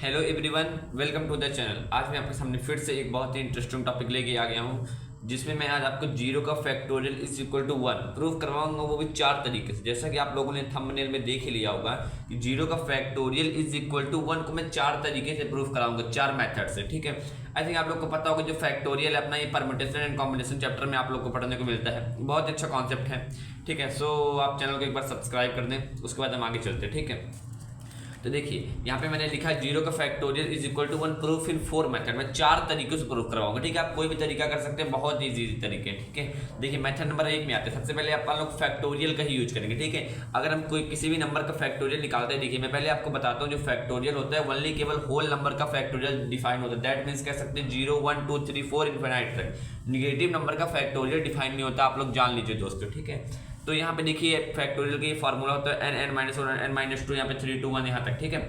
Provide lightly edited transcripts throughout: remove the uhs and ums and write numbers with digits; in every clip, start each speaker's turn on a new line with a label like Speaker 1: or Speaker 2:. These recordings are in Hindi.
Speaker 1: Hello everyone, welcome to the channel. आज मैं आपके सामने फिर से एक बहुत ही इंटरेस्टिंग टॉपिक लेके आ गया हूँ, जिसमें मैं आज आपको जीरो का factorial is equal to 1 prove करवाऊंगा, वो भी 4 तरीके से। जैसा कि आप लोगों ने थंबनेल में देख ही लिया होगा कि जीरो का फैक्टोरियल इज इक्वल टू 1 को मैं 4 तरीके से प्रूव कराऊंगा, 4 मेथड से। ठीक है, आई थिंक आप लोग को पता होगा जो फैक्टोरियल अपना ये परम्यूटेशन एंड कॉम्बिनेशन चैप्टर में आप लोग को पढ़ने को मिलता है। बहुत अच्छा कॉन्सेप्ट है। ठीक है, सो आप चैनल को एक बार सब्सक्राइब कर दें, उसके बाद हम आगे चलते हैं। ठीक है, तो देखिए यहाँ पे मैंने लिखा है जीरो का factorial is equal to 1 proof in 4 method. मैं 4 तरीकों से प्रूफ करवाऊंगा। ठीक है, आप कोई भी तरीका कर सकते हैं, बहुत इजी तरीके। ठीक है, देखिए मेथड नंबर 1 में आते हैं। सबसे पहले अपन लोग फैक्टोरियल का ही यूज करेंगे। ठीक है, अगर हम कोई किसी भी नंबर का फैक्टोरियल निकालते हैं, देखिए मैं पहले आपको बताता हूँ जो फैक्टोरियल होता है ओनली केवल होल नंबर का फैक्टोरियल डिफाइन होता है। दैट मीन्स कह सकते हैं 0 1 2 3 4 इनफिनाइट तक। निगेटिव नंबर का फैक्टोरियल डिफाइन नहीं होता, आप लोग जान लीजिए दोस्तों। ठीक है, तो यहाँ पे देखिए फैक्टोरियल का ये फॉर्मूला होता है n n-1 n-2, यहाँ पे 3 2 1 यहाँ तक। ठीक है,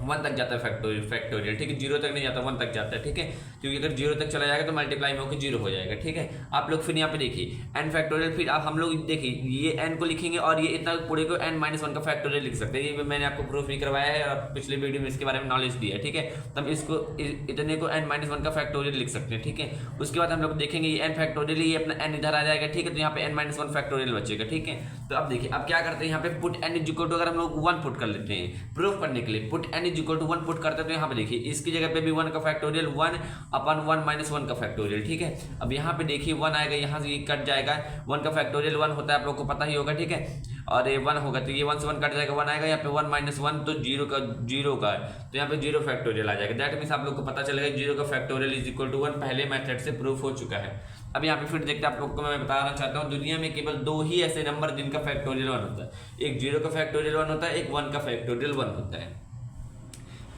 Speaker 1: 1 तक जाता है फैक्टोरियल। ठीक है, 0 तक नहीं जाता, 1 तक जाता है। ठीक है, क्योंकि अगर 0 तक चला जाएगा तो मल्टीप्लाई में होकर 0 हो जाएगा। ठीक है, आप लोग फिर यहाँ पे देखिए n फैक्टोरियल, फिर आप हम लोग देखिए ये n को लिखेंगे और ये इतना पूरे को n-1 का फैक्टोरियल लिख सकते हैं। ये मैंने आपको प्रूफ भी करवाया है और पिछले वीडियो में इसके बारे में नॉलेज दिया है। ठीक है, तो हम इसको इतने को n-1 का फैक्टोरियल लिख सकते हैं। ठीक है, उसके बाद हम लोग देखेंगे ये n फैक्टोरियल, ये अपना n इधर आ जाएगा। ठीक है, तो यहाँ पे n-1 फैक्टोरियल बचेगा। ठीक है, तो अब देखिए अब क्या करते हैं, यहाँ पे put n is equal to, अगर हम लोग 1 पुट कर लेते हैं प्रूफ करने के लिए, put n is equal to 1 put करते हैं, तो यहाँ पे देखिए इसकी जगह पे भी 1 का फैक्टोरियल 1 अपन 1 माइनस 1 का फैक्टोरियल। ठीक है, अब यहाँ पे देखिए 1 आएगा, यहाँ से ये कट जाएगा। 1 का फैक्टोरियल 1 होता है, आप लोग को पता ही होगा। ठीक है, और ये 1 होगा तो ये 1 से 1 कट जाएगा, 1 आएगा, यहाँ पे 1 माइनस 1 तो 0 का तो यहाँ पे 0 फैक्टोरियल आ जाएगा। दैट मीन्स आप लोग को पता चलेगा 0 का फैक्टोरियल इज इक्वल टू 1 पहले मेथड से प्रूफ हो चुका है। अब यहाँ पे फिर देखते हैं, आप लोग को मैं बताना चाहता हूँ दुनिया में केवल 2 ही ऐसे नंबर जिनका फैक्टोरियल 1 होता है। एक 0 का फैक्टोरियल 1 होता है, एक 1 का फैक्टोरियल 1 होता है।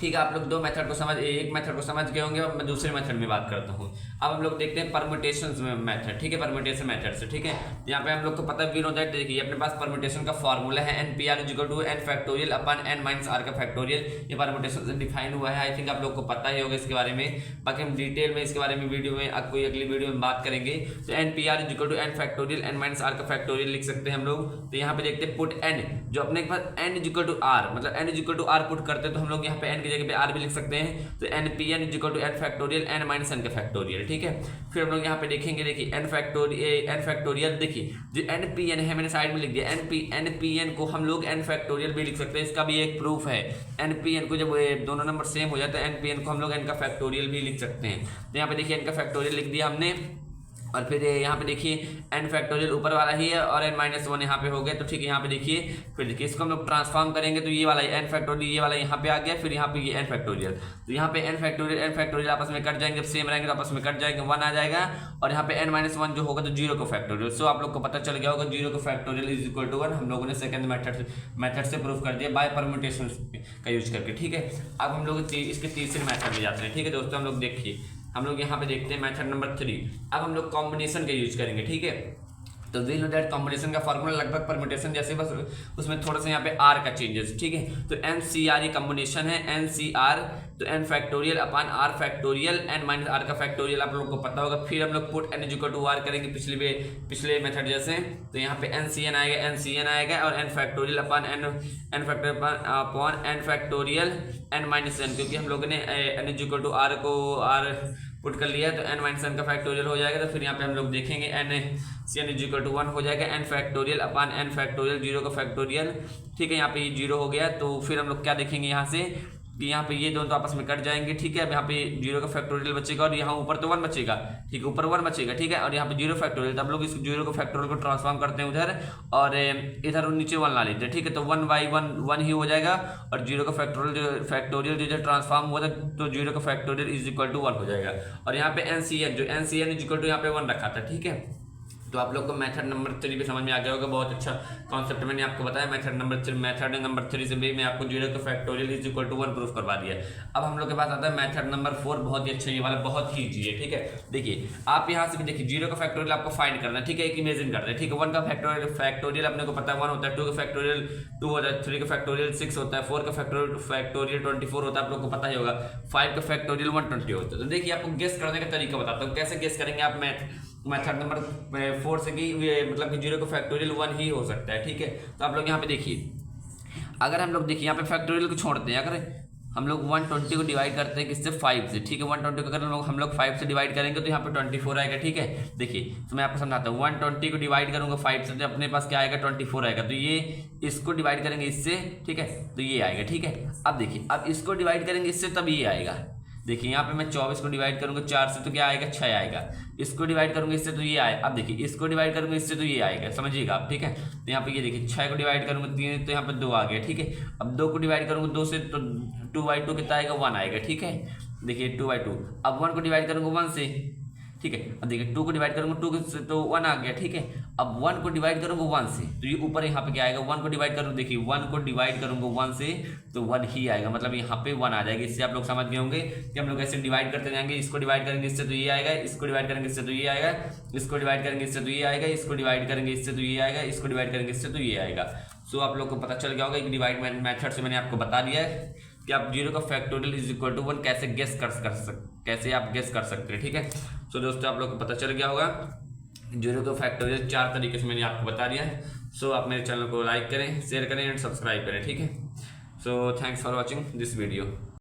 Speaker 1: ठीक है, आप लोग एक मेथड को समझ गए होंगे। अब मैं दूसरे मेथड में बात करता हूँ। अब हम लोग देखते हैं परम्यूटेशन मेथड। ठीक है, परम्यूटेशन मेथड से। ठीक है, यहाँ पे हम लोग को पता है वी नो दैट, देखिए अपने पास परम्यूटेशन का फॉर्मूला है NPR is equal to n factorial upon n minus r का फैक्टोरियल। ये परम्यूटेशन से डिफाइन हुआ है। आई थिंक आप लोग को पता ही होगा इसके बारे में। बाकी हम डिटेल में इसके बारे में वीडियो में कोई अगली वीडियो में बात करेंगे। तो NPR is equal to n factorial n minus r का फैक्टोरियल लिख सकते हैं हम लोग। तो यहाँ पे देखते हैं पुट n, जो अपने के पास n is equal to r, मतलब n is equal to r put करते हैं, तो हम लोग यहाँ पे n की जगह पे r भी लिख सकते हैं। तो NPN is equal to n factorial n minus n का फैक्टोरियल। ठीक है, फिर हम लोग यहाँ पे देखेंगे, देखिए n फैक्टोरियल देखिए जो NPN है मैंने साइड में लिख दिया। NPN को हम लोग n फैक्टोरियल भी लिख सकते हैं। इसका भी एक प्रूफ है। NPN को जब दोनों नंबर सेम हो जाता है NPN को हम लोग n का फैक्टोरियल भी लिख सकते हैं। तो यहाँ पे देखिए n का फैक्टोरियल लिख दिया हमने, और फिर यहाँ पे देखिए n फैक्टोरियल ऊपर वाला ही है और n-1 यहाँ पे हो गया। तो ठीक है, यहाँ पे देखिए फिर देखिए इसको हम लोग ट्रांसफॉर्म करेंगे तो ये वाला n फैक्टोरियल, ये वाला यहाँ पे आ गया, फिर यहाँ पे ये n फैक्टोरियल। तो यहाँ पे n फैक्टोरियल आपस में कट जाएंगे, सेम रहेंगे तो आपस में कट जाएंगे, 1 आ जाएगा, और यहाँ पे n-1 जो होगा तो 0 का फैक्टोरियल। सो आप लोग को पता चल गया होगा 0 का फैक्टोरियल इज इक्वल टू 1 हम लोगों ने सेकंड मेथड से प्रूफ कर दिया बाय परम्यूटेशन का यूज करके। ठीक है, अब हम लोग इसके तीसरे मेथड में जाते हैं। ठीक है दोस्तों, हम लोग देखिए हम लोग यहाँ पे देखते हैं मेथड नंबर 3। अब हम लोग कॉम्बिनेशन का यूज करेंगे। ठीक है, तो वी नो दैट कॉम्बिनेशन का फॉर्मूला लगभग परम्यूटेशन जैसे, बस उसमें थोड़ा सा यहाँ पे r का चेंजेस। ठीक है, तो NCR ये कॉम्बिनेशन है, NCR तो n factorial upon r factorial n minus r का फैक्टोरियल आप लोगों को पता होगा। फिर हम लोग put n is equal to r करेंगे पिछले मेथड जैसे। तो यहाँ पे NCN आएगा और n factorial upon n factorial n minus n, क्योंकि हम लोगों ने n is equal to r को r पुट कर लिया तो n माइनस n का फैक्टोरियल हो जाएगा। तो फिर यहाँ पे हम लोग देखेंगे NCN इज इक्वल टू 1 हो जाएगा, n factorial upon n factorial 0 का फैक्टोरियल। ठीक है, यहाँ पे ये 0 हो गया। तो फिर हम लोग क्या देखेंगे यहाँ से कि यहाँ पे ये दोनों तो आपस में कट जाएंगे। ठीक है, अब यहाँ पे 0 का फैक्टोरियल बचेगा और यहाँ ऊपर तो 1 बचेगा। ठीक है, ऊपर 1 बचेगा। ठीक है, और यहाँ पे 0 फैक्टोरियल, तो हम लोग इस 0 का फैक्टोरियल को ट्रांसफॉर्म करते हैं उधर और इधर नीचे 1 ला लेते हैं। ठीक है, तो 1 बाई 1 ही हो जाएगा, और 0 का फैक्टोरियल जो ट्रांसफॉर्म हुआ था तो 0 का फैक्टोरियल इज इक्वल टू 1 हो जाएगा। और यहाँ पे NCN इज इक्वल टू यहाँ पे 1 रखा था। ठीक है, तो आप लोग को मेथड नंबर 3 भी समझ में आ गया होगा। बहुत अच्छा कॉन्सेप्ट मैंने आपको बताया। मेथड नंबर 3 से भी मैं आपको 0 का factorial is equal to 1 proof करवा दिया। अब हम लोग के पास आता है मेथड नंबर 4, बहुत ही अच्छा, ये वाला बहुत ही ईजी है। ठीक है, देखिए आप यहाँ से भी देखिए 0 का फैक्टोरियल आपको फाइंड करना है। ठीक है, एक इमेजिन करते हैं। ठीक है, 1 का फैक्टोरियल अपने को पता है 1 होता है, 2 का फैक्टोरियल 2 होता है, 3 का फैक्टोरियल 6 होता है, 4 का फैक्टोरियल 24 होता है, आप लोग को पता ही होगा, 5 का फैक्टोरियल 120 होता है। तो देखिए आपको गेस करने का तरीका बताता हूँ, कैसे गेस करेंगे आप मेथड नंबर 4 से कि मतलब कि 0 का फैक्टोरियल 1 ही हो सकता है। ठीक है, तो आप लोग यहाँ पे देखिए, अगर हम लोग देखिए यहाँ पे फैक्टोरियल को छोड़ते हैं, अगर हम लोग 120 को डिवाइड करते हैं किससे, 5 से, ठीक है। 120 को अगर हम लोग 5 से डिवाइड करेंगे तो यहाँ पे 24 आएगा, ठीक है। देखिए तो मैं आपको समझाता हूँ, 120 को डिवाइड करूंगा 5 से तो अपने पास क्या आएगा, 24 आएगा। तो ये इसको डिवाइड करेंगे इससे, ठीक है, तो ये आएगा, ठीक है। अब देखिए अब इसको डिवाइड करेंगे इससे तब ये आएगा। देखिए यहाँ पे मैं 24 को डिवाइड करूंगा 4 से तो क्या आएगा, 6 आएगा। इसको डिवाइड करूंगा इससे तो ये आएगा। अब देखिए इसको डिवाइड करूंगा इससे तो ये आएगा, समझिएगा आप, ठीक है। तो यहाँ पे ये देखिए 6 को डिवाइड करूंगा 3 तो यहाँ पे 2 आ गया, ठीक है। अब 2 को डिवाइड करूंगा 2 से तो 2/2 कितना आएगा, 1 आएगा, ठीक है। देखिए 2/2। अब 1 को डिवाइड करूंगा 1 से, ठीक है। अब देखिए 2 को डिवाइड करूंगा 2 से तो 1 आ गया, ठीक है। अब 1 को डिवाइड करूंगा 1 से तो ये ऊपर यहाँ पे क्या आएगा, 1 को डिवाइड करूंगा, देखिए 1 को डिवाइड करूंगा 1 से तो 1 ही आएगा, मतलब यहाँ पे 1 आ जाएगा। इससे आप लोग समझ गए होंगे कि हम लोग ऐसे डिवाइड करते जाएंगे। इसको डिवाइड करेंगे इससे तो ये आएगा, इसको डिवाइड करेंगे इससे तो ये आएगा, इसको डिवाइड करेंगे इससे तो ये आएगा, इसको डिवाइड करेंगे इससे तो ये आएगा, इसको डिवाइड करेंगे इससे तो ये आएगा। सो आप लोग को पता चल गया होगा कि डिवाइड मेथड से मैंने आपको बता दिया है कि आप 0 का फैक्टोरियल इज इक्वल टू 1 कैसे कैसे आप गेस कर सकते हैं, ठीक है। सो दोस्तों आप लोग को पता चल गया होगा 0 का फैक्टोरियल 4 तरीके से मैंने आपको बता दिया है। सो आप मेरे चैनल को लाइक करें, शेयर करें एंड सब्सक्राइब करें, ठीक है। So thanks for watching this video.